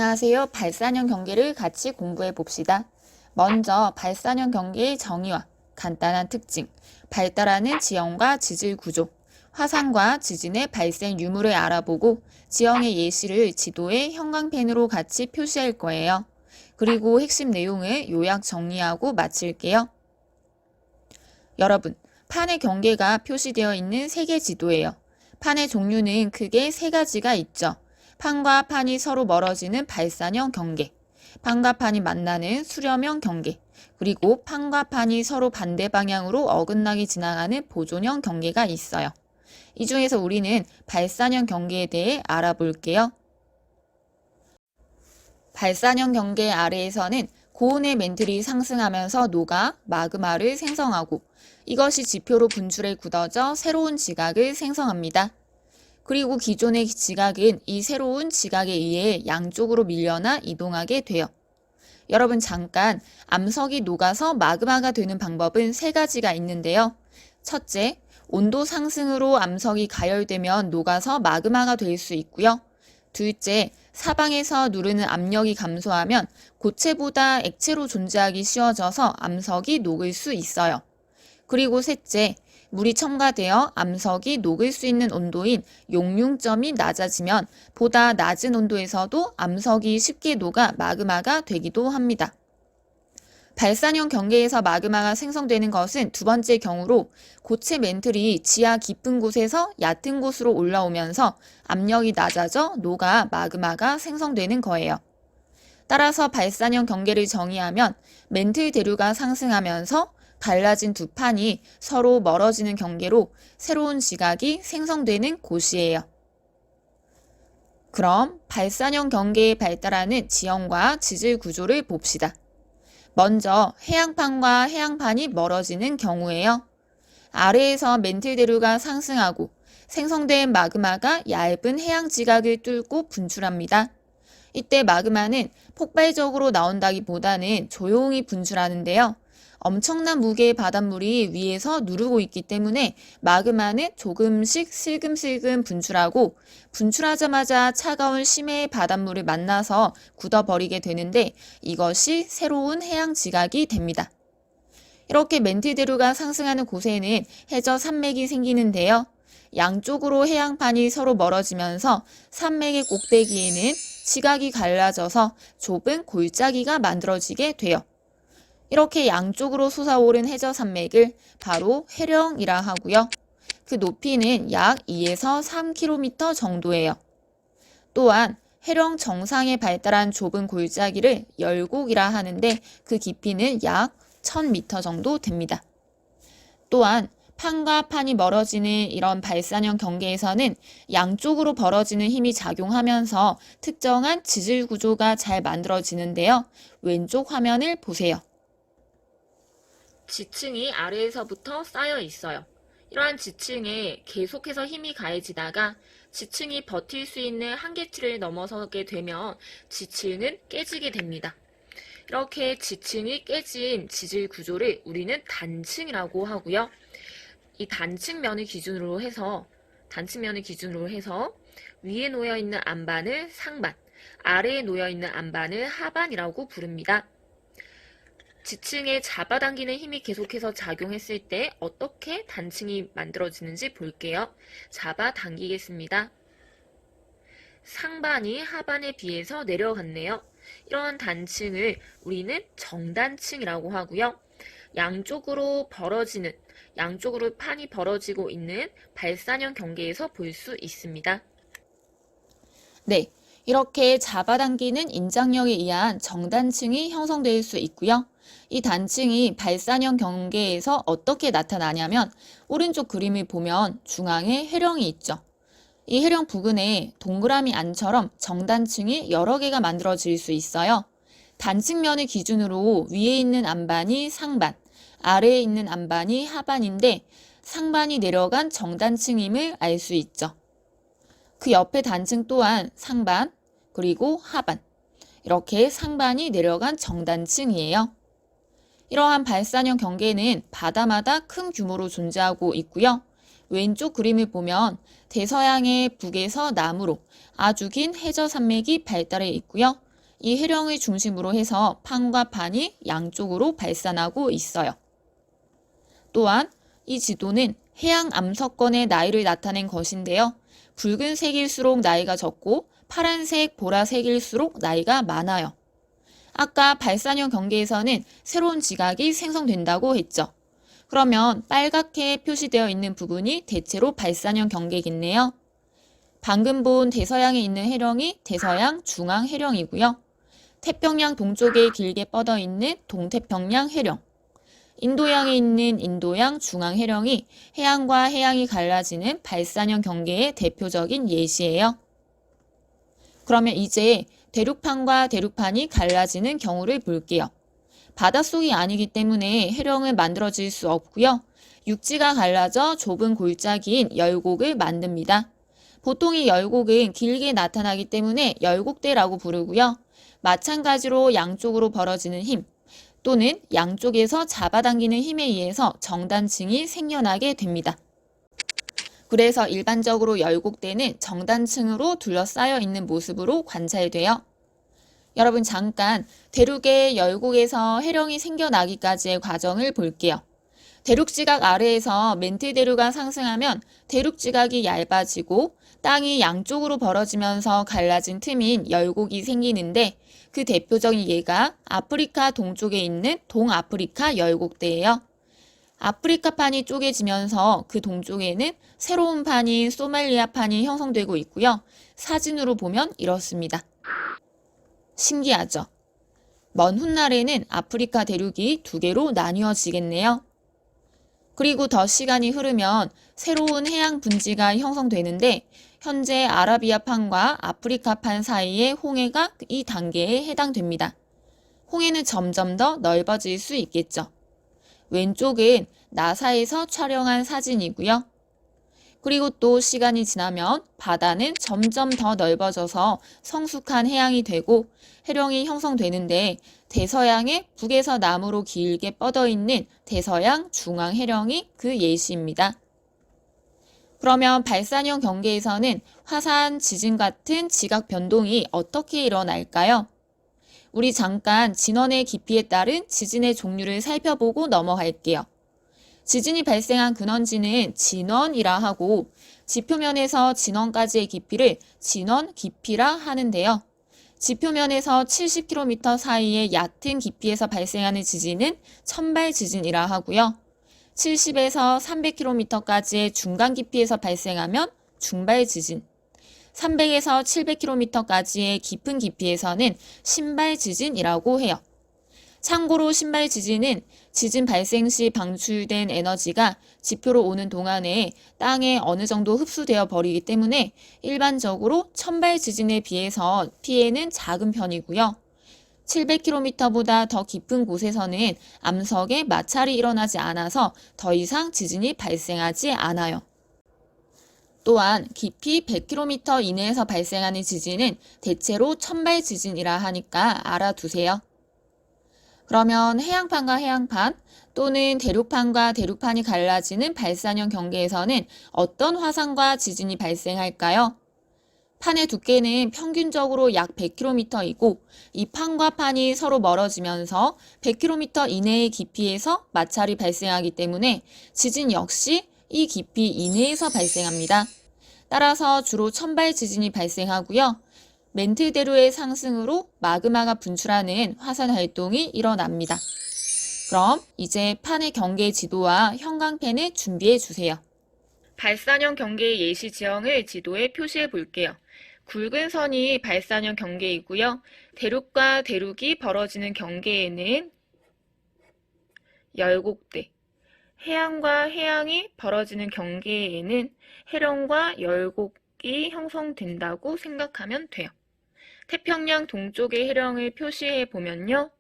안녕하세요. 발산형 경계를 같이 공부해 봅시다. 먼저 발산형 경계의 정의와 간단한 특징, 발달하는 지형과 지질 구조, 화산과 지진의 발생 유무를 알아보고 지형의 예시를 지도에 형광펜으로 같이 표시할 거예요. 그리고 핵심 내용을 요약 정리하고 마칠게요. 여러분, 판의 경계가 표시되어 있는 세계 지도예요. 판의 종류는 크게 세 가지가 있죠. 판과 판이 서로 멀어지는 발산형 경계, 판과 판이 만나는 수렴형 경계, 그리고 판과 판이 서로 반대 방향으로 어긋나게 지나가는 보존형 경계가 있어요. 이 중에서 우리는 발산형 경계에 대해 알아볼게요. 발산형 경계 아래에서는 고온의 맨틀이 상승하면서 녹아 마그마를 생성하고 이것이 지표로 분출해 굳어져 새로운 지각을 생성합니다. 그리고 기존의 지각은 이 새로운 지각에 의해 양쪽으로 밀려나 이동하게 돼요. 여러분 잠깐 암석이 녹아서 마그마가 되는 방법은 세 가지가 있는데요. 첫째, 온도 상승으로 암석이 가열되면 녹아서 마그마가 될 수 있고요. 둘째, 사방에서 누르는 압력이 감소하면 고체보다 액체로 존재하기 쉬워져서 암석이 녹을 수 있어요. 그리고 셋째, 물이 첨가되어 암석이 녹을 수 있는 온도인 용융점이 낮아지면 보다 낮은 온도에서도 암석이 쉽게 녹아 마그마가 되기도 합니다. 발산형 경계에서 마그마가 생성되는 것은 두 번째 경우로 고체 맨틀이 지하 깊은 곳에서 얕은 곳으로 올라오면서 압력이 낮아져 녹아 마그마가 생성되는 거예요. 따라서 발산형 경계를 정의하면 맨틀 대류가 상승하면서 갈라진 두 판이 서로 멀어지는 경계로 새로운 지각이 생성되는 곳이에요. 그럼 발산형 경계에 발달하는 지형과 지질 구조를 봅시다. 먼저 해양판과 해양판이 멀어지는 경우예요. 아래에서 맨틀 대류가 상승하고 생성된 마그마가 얇은 해양 지각을 뚫고 분출합니다. 이때 마그마는 폭발적으로 나온다기보다는 조용히 분출하는데요. 엄청난 무게의 바닷물이 위에서 누르고 있기 때문에 마그마는 조금씩 슬금슬금 분출하고 분출하자마자 차가운 심해의 바닷물을 만나서 굳어버리게 되는데 이것이 새로운 해양 지각이 됩니다. 이렇게 맨틀 대류가 상승하는 곳에는 해저 산맥이 생기는데요. 양쪽으로 해양판이 서로 멀어지면서 산맥의 꼭대기에는 지각이 갈라져서 좁은 골짜기가 만들어지게 돼요. 이렇게 양쪽으로 솟아오른 해저 산맥을 바로 해령이라 하고요. 그 높이는 약 2에서 3km 정도예요. 또한 해령 정상에 발달한 좁은 골짜기를 열곡이라 하는데 그 깊이는 약 1000m 정도 됩니다. 또한 판과 판이 멀어지는 이런 발산형 경계에서는 양쪽으로 벌어지는 힘이 작용하면서 특정한 지질 구조가 잘 만들어지는데요. 왼쪽 화면을 보세요. 지층이 아래에서부터 쌓여 있어요. 이러한 지층에 계속해서 힘이 가해지다가 지층이 버틸 수 있는 한계치를 넘어서게 되면 지층은 깨지게 됩니다. 이렇게 지층이 깨진 지질 구조를 우리는 단층이라고 하고요. 이 단층면을 기준으로 해서 위에 놓여 있는 안반을 상반, 아래에 놓여 있는 안반을 하반이라고 부릅니다. 지층에 잡아당기는 힘이 계속해서 작용했을 때 어떻게 단층이 만들어지는지 볼게요. 잡아당기겠습니다. 상반이 하반에 비해서 내려갔네요. 이러한 단층을 우리는 정단층이라고 하고요. 양쪽으로 판이 벌어지고 있는 발산형 경계에서 볼 수 있습니다. 네, 이렇게 잡아당기는 인장력에 의한 정단층이 형성될 수 있고요. 이 단층이 발산형 경계에서 어떻게 나타나냐면 오른쪽 그림을 보면 중앙에 해령이 있죠. 이 해령 부근에 동그라미 안처럼 정단층이 여러 개가 만들어질 수 있어요. 단층면을 기준으로 위에 있는 안반이 상반, 아래에 있는 안반이 하반인데 상반이 내려간 정단층임을 알 수 있죠. 그 옆에 단층 또한 상반, 그리고 하반, 이렇게 상반이 내려간 정단층이에요. 이러한 발산형 경계는 바다마다 큰 규모로 존재하고 있고요. 왼쪽 그림을 보면 대서양의 북에서 남으로 아주 긴 해저 산맥이 발달해 있고요. 이 해령을 중심으로 해서 판과 판이 양쪽으로 발산하고 있어요. 또한 이 지도는 해양 암석권의 나이를 나타낸 것인데요. 붉은색일수록 나이가 적고 파란색, 보라색일수록 나이가 많아요. 아까 발산형 경계에서는 새로운 지각이 생성된다고 했죠. 그러면 빨갛게 표시되어 있는 부분이 대체로 발산형 경계겠네요. 방금 본 대서양에 있는 해령이 대서양 중앙 해령이고요. 태평양 동쪽에 길게 뻗어 있는 동태평양 해령, 인도양에 있는 인도양 중앙 해령이 해양과 해양이 갈라지는 발산형 경계의 대표적인 예시예요. 그러면 이제 대륙판과 대륙판이 갈라지는 경우를 볼게요. 바닷속이 아니기 때문에 해령을 만들어질 수 없고요. 육지가 갈라져 좁은 골짜기인 열곡을 만듭니다. 보통 이 열곡은 길게 나타나기 때문에 열곡대라고 부르고요. 마찬가지로 양쪽으로 벌어지는 힘 또는 양쪽에서 잡아당기는 힘에 의해서 정단층이 생겨나게 됩니다. 그래서 일반적으로 열곡대는 정단층으로 둘러싸여 있는 모습으로 관찰돼요. 여러분 잠깐 대륙의 열곡에서 해령이 생겨나기까지의 과정을 볼게요. 대륙지각 아래에서 멘트대류가 상승하면 대륙지각이 얇아지고 땅이 양쪽으로 벌어지면서 갈라진 틈인 열곡이 생기는데 그 대표적인 예가 아프리카 동쪽에 있는 동아프리카 열곡대예요. 아프리카판이 쪼개지면서 그 동쪽에는 새로운 판인 소말리아판이 형성되고 있고요. 사진으로 보면 이렇습니다. 신기하죠? 먼 훗날에는 아프리카 대륙이 두 개로 나뉘어지겠네요. 그리고 더 시간이 흐르면 새로운 해양 분지가 형성되는데 현재 아라비아판과 아프리카판 사이의 홍해가 이 단계에 해당됩니다. 홍해는 점점 더 넓어질 수 있겠죠. 왼쪽은 나사에서 촬영한 사진이고요. 그리고 또 시간이 지나면 바다는 점점 더 넓어져서 성숙한 해양이 되고 해령이 형성되는데 대서양의 북에서 남으로 길게 뻗어 있는 대서양 중앙 해령이 그 예시입니다. 그러면 발산형 경계에서는 화산, 지진 같은 지각 변동이 어떻게 일어날까요? 우리 잠깐 진원의 깊이에 따른 지진의 종류를 살펴보고 넘어갈게요. 지진이 발생한 근원지는 진원이라 하고 지표면에서 진원까지의 깊이를 진원 깊이라 하는데요. 지표면에서 70km 사이의 얕은 깊이에서 발생하는 지진은 천발 지진이라 하고요. 70에서 300km까지의 중간 깊이에서 발생하면 중발 지진, 300에서 700km까지의 깊은 깊이에서는 신발 지진이라고 해요. 참고로 신발 지진은 지진 발생 시 방출된 에너지가 지표로 오는 동안에 땅에 어느 정도 흡수되어 버리기 때문에 일반적으로 천발 지진에 비해서 피해는 작은 편이고요. 700km보다 더 깊은 곳에서는 암석에 마찰이 일어나지 않아서 더 이상 지진이 발생하지 않아요. 또한 깊이 100km 이내에서 발생하는 지진은 대체로 천발 지진이라 하니까 알아두세요. 그러면 해양판과 해양판 또는 대륙판과 대륙판이 갈라지는 발산형 경계에서는 어떤 화산과 지진이 발생할까요? 판의 두께는 평균적으로 약 100km이고 이 판과 판이 서로 멀어지면서 100km 이내의 깊이에서 마찰이 발생하기 때문에 지진 역시 이 깊이 이내에서 발생합니다. 따라서 주로 천발 지진이 발생하고요. 멘트대류의 상승으로 마그마가 분출하는 화산 활동이 일어납니다. 그럼 이제 판의 경계 지도와 형광펜을 준비해 주세요. 발산형 경계의 예시 지형을 지도에 표시해 볼게요. 굵은 선이 발산형 경계이고요. 대륙과 대륙이 벌어지는 경계에는 열곡대, 해양과 해양이 벌어지는 경계에는 해령과 열곡이 형성된다고 생각하면 돼요. 태평양 동쪽의 해령을 표시해 보면요.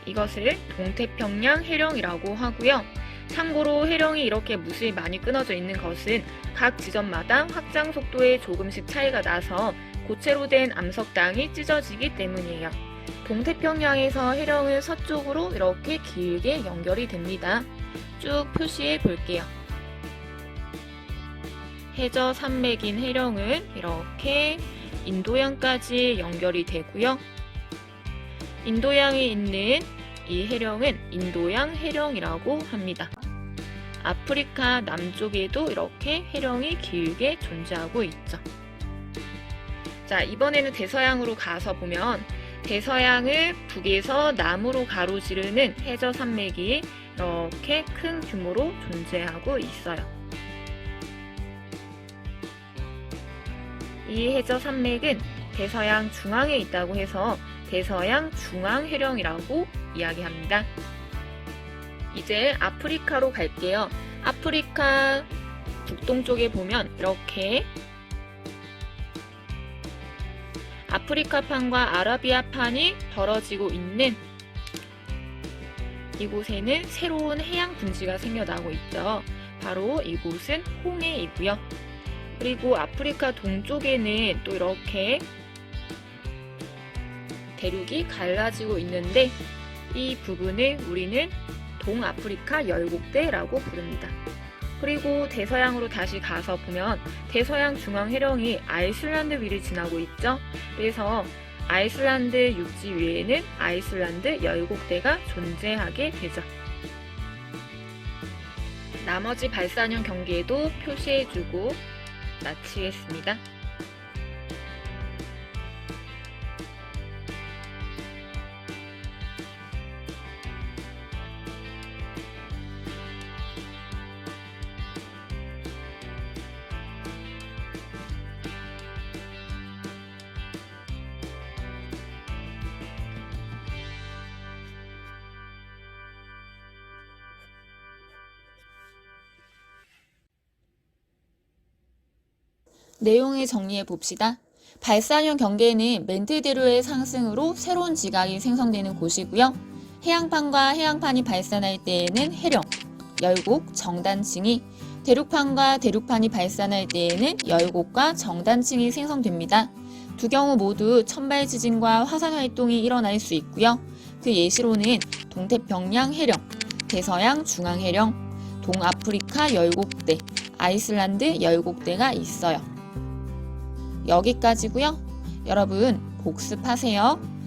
이것을 동태평양 해령이라고 하고요. 참고로 해령이 이렇게 무수히 많이 끊어져 있는 것은 각 지점마다 확장 속도에 조금씩 차이가 나서 고체로 된 암석당이 찢어지기 때문이에요. 동태평양에서 해령은 서쪽으로 이렇게 길게 연결이 됩니다. 쭉 표시해 볼게요. 해저 산맥인 해령은 이렇게 인도양까지 연결이 되고요. 인도양에 있는 이 해령은 인도양 해령이라고 합니다. 아프리카 남쪽에도 이렇게 해령이 길게 존재하고 있죠. 자, 이번에는 대서양으로 가서 보면 대서양을 북에서 남으로 가로지르는 해저 산맥이 이렇게 큰 규모로 존재하고 있어요. 이 해저 산맥은 대서양 중앙에 있다고 해서 대서양 중앙해령이라고 이야기합니다. 이제 아프리카로 갈게요. 아프리카 북동쪽에 보면 이렇게 아프리카판과 아라비아판이 벌어지고 있는 이곳에는 새로운 해양 분지가 생겨나고 있죠. 바로 이곳은 홍해이고요. 그리고 아프리카 동쪽에는 또 이렇게 대륙이 갈라지고 있는데 이 부분을 우리는 동아프리카 열곡대라고 부릅니다. 그리고 대서양으로 다시 가서 보면 대서양 중앙해령이 아이슬란드 위를 지나고 있죠. 그래서 아이슬란드 육지 위에는 아이슬란드 열곡대가 존재하게 되죠. 나머지 발산형 경계도 표시해주고 마치겠습니다. 내용을 정리해 봅시다. 발산형 경계는 멘트대로의 상승으로 새로운 지각이 생성되는 곳이고요. 해양판과 해양판이 발산할 때에는 해령, 열곡, 정단층이, 대륙판과 대륙판이 발산할 때에는 열곡과 정단층이 생성됩니다. 두 경우 모두 천발 지진과 화산 활동이 일어날 수 있고요. 그 예시로는 동태평양 해령, 대서양 중앙해령, 동아프리카 열곡대, 아이슬란드 열곡대가 있어요. 여기까지고요. 여러분 복습하세요.